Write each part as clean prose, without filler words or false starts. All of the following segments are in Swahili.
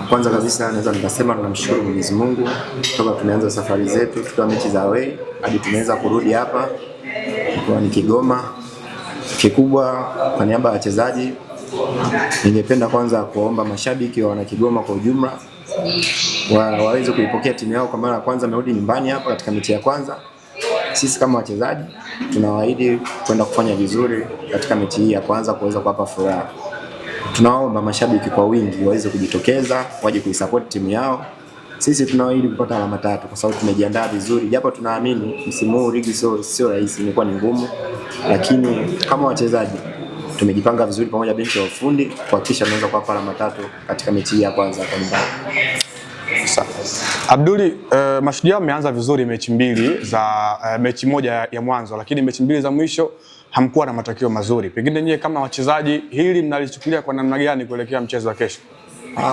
Kwanza kabisa naweza nikasema tunamshukuru Mwenyezi Mungu toka tumeanza safari zetu tukiwa mechi za away hadi tumeweza kurudi hapa kwa ni Kigoma. Kikubwa kwa niaba ya wachezaji, ningependa kwanza kuomba mashabiki wa wana Kigoma kwa ujumla waweze kuipokea timu yao kwa mara ya kwanza amerudi nyumbani hapa katika mechi ya kwanza. Sisi kama wachezaji tunawaahidi kwenda kufanya vizuri katika mechi hii ya kwanza kuweza kuwapa furaha. Tunaomba mashabiki kwa wingi waweze kujitokeza waje kuisupport timu yao. Sisi tunawaahidi kupata alama 3 kwa sababu tumejiandaa vizuri. Japo tunaamini msimu huu ligi sio rahisi, imekuwa ni ngumu, lakini kama wachezaji tumejipanga vizuri pamoja benchi ya ufundi kuhakikisha tunaweza kuwapa alama 3 katika mechi hii ya kwanza kwa nyumbani. Abduli, Mashujaa ameanza vizuri mechi mbili za mechi moja ya mwanzo, lakini mechi mbili za mwisho hamkuwa na matokeo mazuri. Pengine nyie kama wachezaji hili mnalichukulia kwa namna gani kuelekea mchezo wa kesho?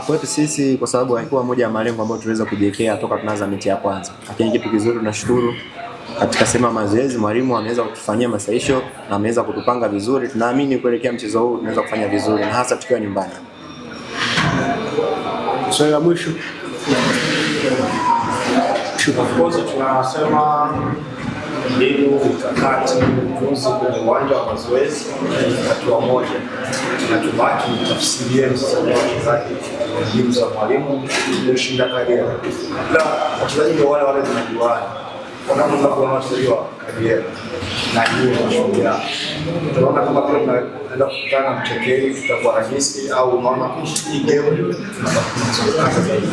Kwetu sisi kwa sababu haikuwa moja ya malengo ambayo tuliweza kujiwekea toka tunaanza mechi ya kwanza. Lakini kitu kizuri tunashukuru katika sema mazoezi mwalimu ameweza kutufanyia masahisho na ameweza kutupanga vizuri. Tunaamini kuelekea mchezo huu tunaweza kufanya vizuri na hasa tukiwa nyumbani. Swali la mwisho. Kwanza tunasema mbinu mikakati ujuzi kwenye uwanja wa mazoezi hatua moja, na tubaki tafsiri yenu sasa kwa wachezaji mbinu za mwalimu kushinda Kagera. Wachezaji ndio wale tunajuana wanapoanza kuwa wachezaji wa Kagera na hiyo Mashujaa, tunaona kama tunaenda kukutana Mchekei tutakuwa rahisi au unaona hii game tunapata zaidi?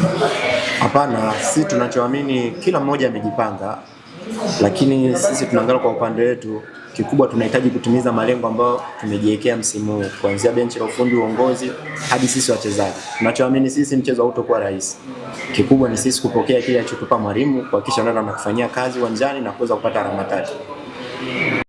Hapana, sisi tunachoamini kila mmoja amejipanga, lakini sisi tunaangalia kwa upande wetu, kikubwa tunahitaji kutimiza malengo ambayo tumejiwekea msimu huu, kuanzia benchi la ufundi, uongozi hadi sisi wachezaji. Tunachoamini sisi mchezo hautakuwa rahisi. Kikubwa ni sisi kupokea kile alichotupa mwalimu, kuhakikisha ndio tunakufanyia kazi uwanjani na kuweza kupata alama 3.